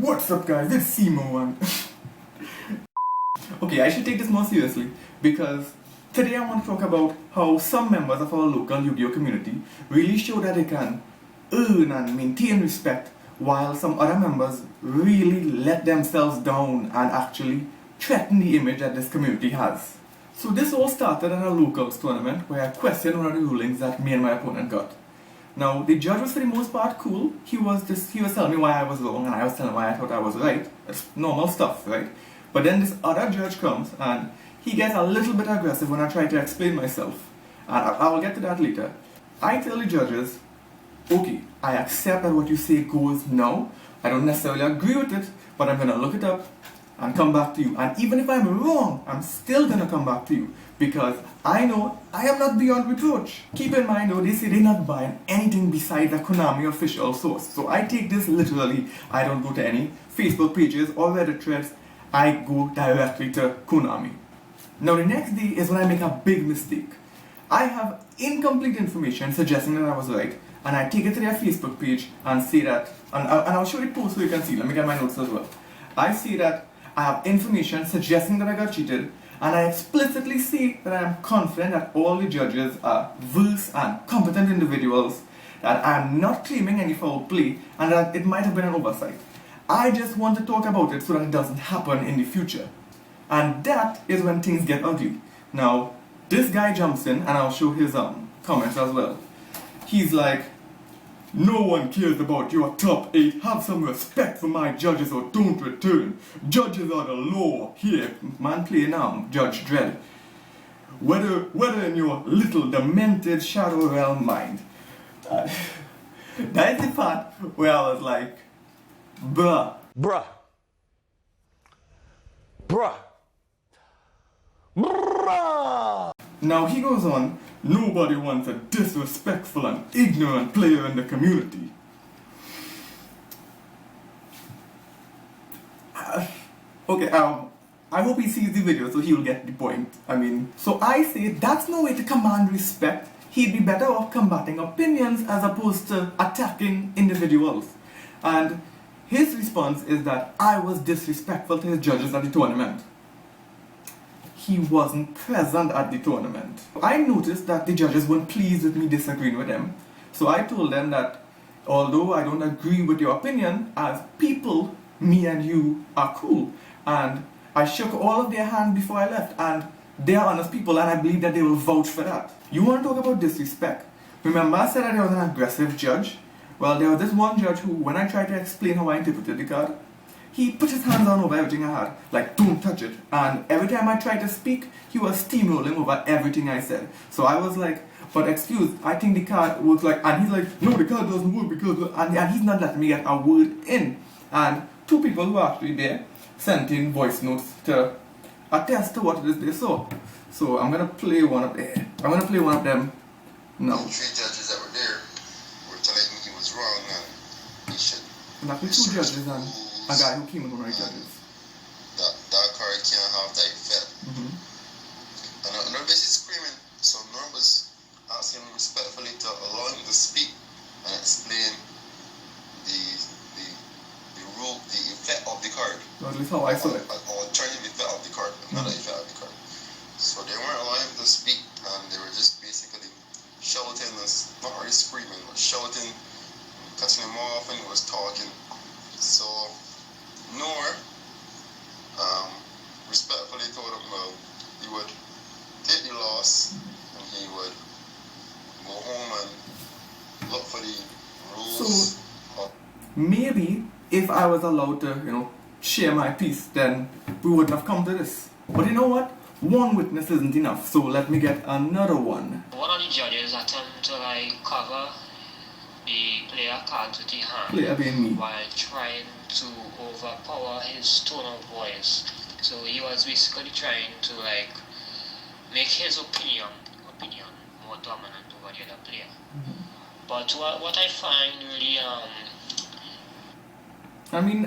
What's up guys, it's Simo. Okay, I should take this more seriously because today I want to talk about how some members of our local Yu-Gi-Oh community really show that they can earn and maintain respect, while some other members really let themselves down and actually threaten the image that this community has. So this all started at a locals tournament where I questioned one of the rulings that me and my opponent got. Now, the judge was for the most part cool. He was telling me why I was wrong and I was telling him why I thought I was right. It's normal stuff, right? But then this other judge comes and he gets a little bit aggressive when I try to explain myself. And I will get to that later. I tell the judges, okay, I accept that what you say goes now. I don't necessarily agree with it, but I'm going to look it up and come back to you. And even if I'm wrong, I'm still going to come back to you, because I know I am not beyond reproach. Keep in mind though, they say they're not buying anything besides a Konami official source. So I take this literally. I don't go to any Facebook pages or Reddit threads. I go directly to Konami. Now the next day is when I make a big mistake. I have incomplete information suggesting that I was right, and I take it to their Facebook page and say that, and I'll show you the post so you can see. Let me get my notes as well. I say that I have information suggesting that I got cheated, and I explicitly say that I am confident that all the judges are versed and competent individuals, that I am not claiming any foul play, and that it might have been an oversight. I just want to talk about it so that it doesn't happen in the future. And that is when things get ugly. Now, this guy jumps in, and I'll show his comments as well. He's like, "No one cares about your top 8. Have some respect for my judges or don't return. Judges are the law." Here, man playing Judge Dredd. Whether in your little demented shadow realm mind. That is the part where I was like, bruh. Bruh. Bruh. Bruh. Now he goes on, "Nobody wants a disrespectful and ignorant player in the community." Okay, I hope he sees the video so he'll get the point. So I say that's no way to command respect. He'd be better off combating opinions as opposed to attacking individuals. And his response is that I was disrespectful to his judges at the tournament. He wasn't present at the tournament. I noticed that the judges weren't pleased with me disagreeing with them. So I told them that although I don't agree with your opinion, as people, me and you are cool. And I shook all of their hands before I left, and they are honest people, and I believe that they will vouch for that. You want to talk about disrespect? Remember I said that I was an aggressive judge? Well, there was this one judge who, when I tried to explain how I interpreted the card, he put his hands on over everything I had, like, "Don't touch it." And every time I tried to speak, he was steamrolling over everything I said. So I was like, "But excuse, I think the card works like," and he's like, "No, the card doesn't work because," and he's not letting me get a word in. And two people who were actually there sent in voice notes to attest to what it is they saw. So I'm gonna play one of them now. The 3 judges that were there were telling him he was wrong and he should. And actually 2 judges and a guy who came in one of the judges. That card can't have that effect. And they're basically screaming. So Norm was asking him respectfully to allow him to speak and explain the rule, the effect of the card. Or at least how I saw it. Alternative effect of the card, another effect of the card. So they weren't allowing him to speak, and they were just basically shouting, not really screaming, but shouting, cutting him off when he was talking. So Noor respectfully told him he would take the loss and he would go home and look for the rules. So maybe if I was allowed to, share my piece, then we wouldn't have come to this. But you know what? One witness isn't enough, so let me get another one. One of the judges attempted to cover the player cards with his hand, Player being me, while trying to overpower his tone of voice. So he was basically trying to make his opinion more dominant over the other player. But what I find really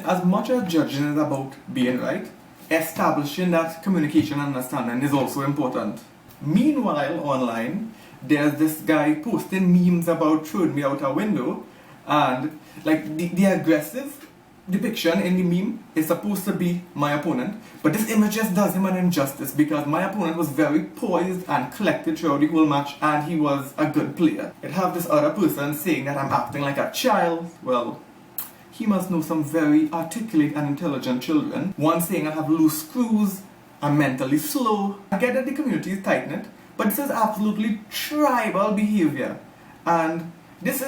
as much as judging is about being right, establishing that communication and understanding is also important. Meanwhile, online, there's this guy posting memes about throwing me out a window, and the aggressive depiction in the meme is supposed to be my opponent, but this image just does him an injustice because my opponent was very poised and collected throughout the whole match, and he was a good player. It have this other person saying that I'm acting like a child. Well, he must know some very articulate and intelligent children. One saying I have loose screws, I'm mentally slow. I get that the community is tight-knit, but this is absolutely tribal behavior. And this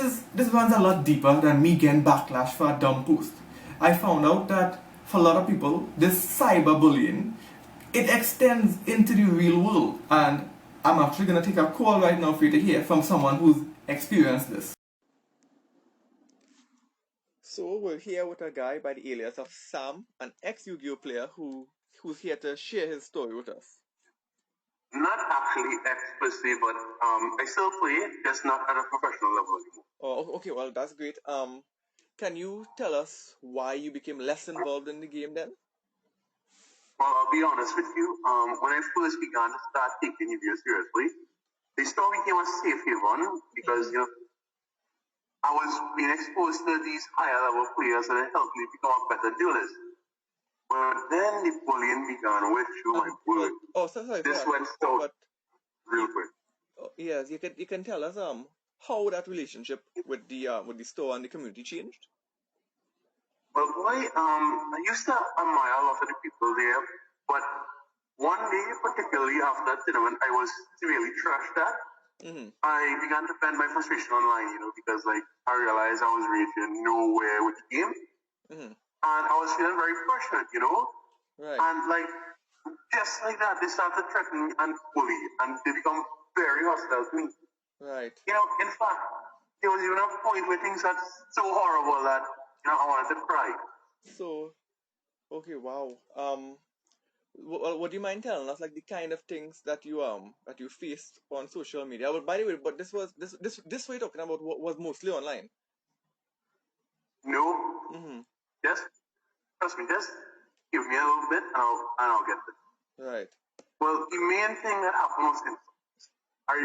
runs a lot deeper than me getting backlash for a dumb post. I found out that for a lot of people, this cyberbullying, it extends into the real world. And I'm actually going to take a call right now for you to hear from someone who's experienced this. So we're here with a guy by the alias of Sam, an ex-Yu-Gi-Oh player who's here to share his story with us. Not actually ex per se, but I still play, just not at a professional level anymore. Oh, okay, well that's great. Can you tell us why you became less involved in the game then? Well, I'll be honest with you. When I first began to start taking Yu-Gi-Oh seriously, the store became a safe haven because you know I was being exposed to these higher level players and it helped me become a better duelist. But then the bullying began, which my word, sorry. this went south real quick. Yes, you can tell us how that relationship with the store and the community changed. Well, boy, I used to admire a lot of the people there, but one day, particularly after that tournament, I was severely trashed at. I began to vent my frustration online, you know, because like I realized I was reaching nowhere with the game, and I was feeling very pressured, you know. Right. And like just like that, they started threatening and bully, and they become very hostile to me. Right. You know, in fact, there was even a point where things got so horrible that you know I wanted to cry. So, okay, wow. Would you mind telling us like the kind of things that you faced on social media? But by the way, but this way you're talking about was mostly online. No. Just trust me. Just give me a little bit, and I'll get it. Right. Well, the main thing that happened was insults. I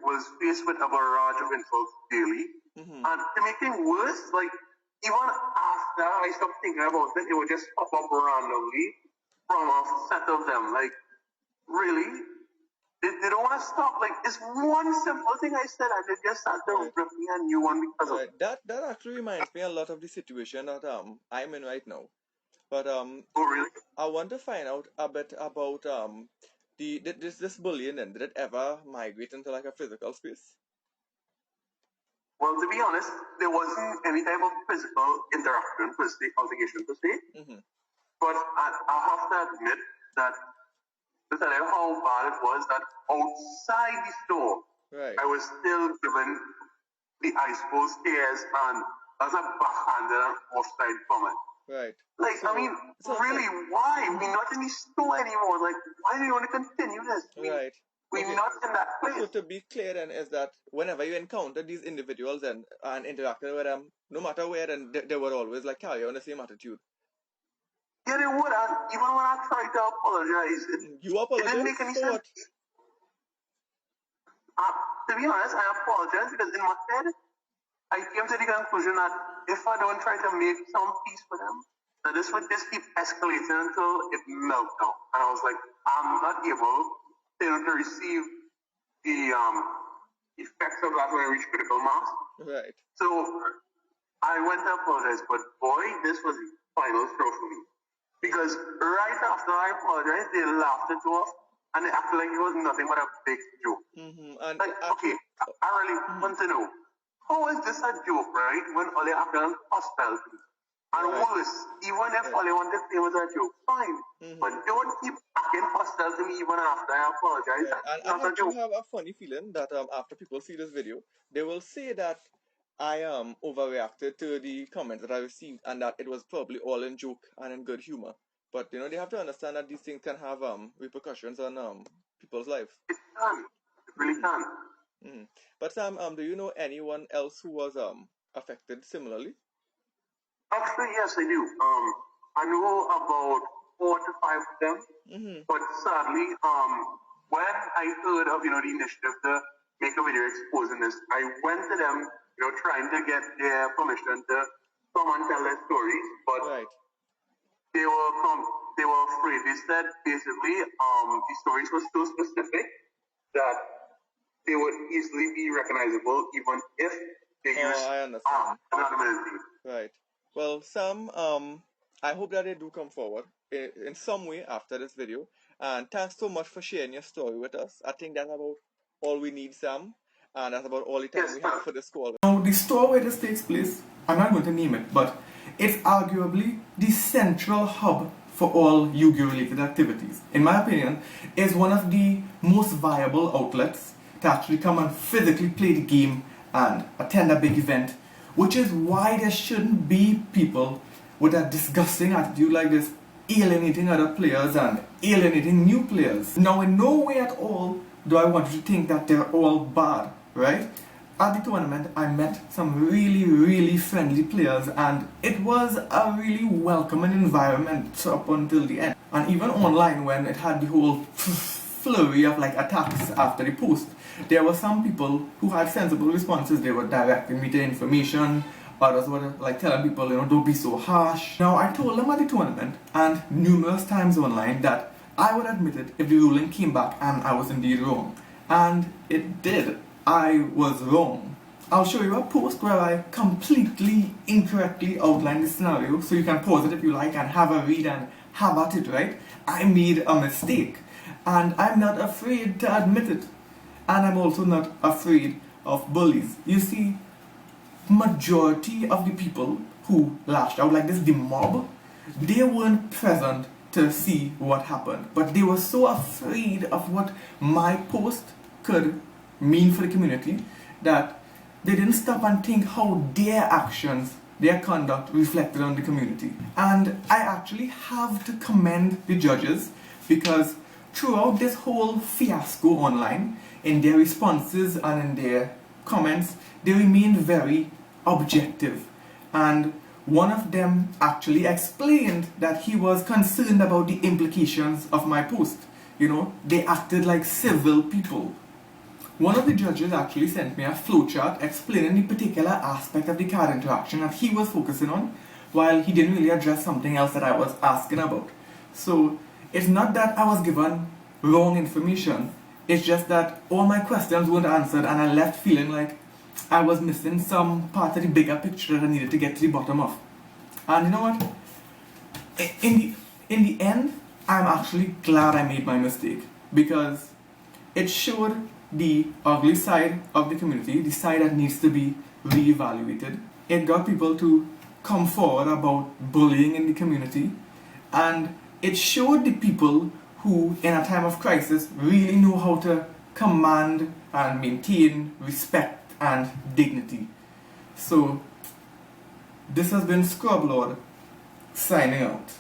was faced with a barrage of insults daily, and to make things worse, like even after I stopped thinking about it, it would just pop up randomly from a set of them. Like, really? They don't want to stop. Like, it's one simple thing I said, and they just start to rip me a new one because of it. That actually reminds me a lot of the situation that I'm in right now. But oh really? I want to find out a bit about this bullying, and did it ever migrate into like a physical space? Well, to be honest, there wasn't any type of physical interaction per se, altercation per se. But I have to admit that to tell you how bad it was, that outside the store, I was still given the ice bowl stairs and as a backhanded and offside comment. Right. Like, so, I mean, really, why? We're not in the store anymore. Like, why do you want to continue this? Right. We're not in that place. So to be clear then is that whenever you encounter these individuals and interacted with them, no matter where, then they would always like carry on the same attitude. Yeah, they would. And even when I tried to apologize, it didn't make any sense. To be honest, I apologize because in my head, I came to the conclusion that if I don't try to make some peace for them, that this would just keep escalating until it melts down. And I was like, I'm not able to receive the effects of that when I reach critical mass. Right. So I went to apologize, but boy, this was the final straw for me. Because right after I apologized, they laughed it off and they acted like it was nothing but a big joke. And like, okay, I really want to know, how is this a joke, right? When all they acted hostile to me. And worse, even if all they wanted to say was a joke, fine. But don't keep acting hostile to me even after I apologize. And I actually have a funny feeling that after people see this video, they will say that I overreacted to the comments that I received and that it was probably all in joke and in good humor. But you know, they have to understand that these things can have repercussions on people's lives. It can. It really can. But Sam, do you know anyone else who was affected similarly? Actually, yes, I do. I know about 4 to 5 of them. But sadly, when I heard of the initiative to make a video exposing this, I went to them, trying to get their permission to come and tell their stories, but Right. they were afraid. They said basically the stories were so specific that they would easily be recognizable even if they use I understand. anonymity. Right. Well, some, I hope that they do come forward in some way after this video. And thanks so much for sharing your story with us. I think that's about all we need, Sam. And that's about all the time we have for this call. Now, the store where this takes place, I'm not going to name it, but it's arguably the central hub for all Yu-Gi-Oh! Related activities. In my opinion, it's one of the most viable outlets to actually come and physically play the game and attend a big event, which is why there shouldn't be people with a disgusting attitude like this alienating other players and alienating new players. Now, in no way at all do I want you to think that they're all bad, right? At the tournament, I met some really friendly players, and it was a really welcoming environment up until the end. And even online, when it had the whole flurry of like attacks after the post, there were some people who had sensible responses. They were directing me to information. Others were like telling people, you know, don't be so harsh. Now, I told them at the tournament and numerous times online that I would admit it if the ruling came back and I was indeed wrong. And it did. I was wrong. I'll show you a post where I completely incorrectly outlined the scenario, so you can pause it if you like and have a read and have at it, right? I made a mistake, and I'm not afraid to admit it. And I'm also not afraid of bullies. You see, majority of the people who lashed out like this, the mob, they weren't present to see what happened, but they were so afraid of what my post could mean for the community that they didn't stop and think how their actions, their conduct reflected on the community. And I actually have to commend the judges, because throughout this whole fiasco online, in their responses and in their comments, they remained very objective. And one of them actually explained that he was concerned about the implications of my post. You know, they acted like civil people. One of the judges actually sent me a flowchart explaining the particular aspect of the card interaction that he was focusing on, while he didn't really address something else that I was asking about. So it's not that I was given wrong information, it's just that all my questions weren't answered and I left feeling like I was missing some part of the bigger picture that I needed to get to the bottom of. And you know what? In the end, I'm actually glad I made my mistake, because it showed the ugly side of the community, the side that needs to be reevaluated. It got people to come forward about bullying in the community, and it showed the people who, in a time of crisis, really know how to command and maintain respect and dignity. So, this has been Scrub Lord, signing out.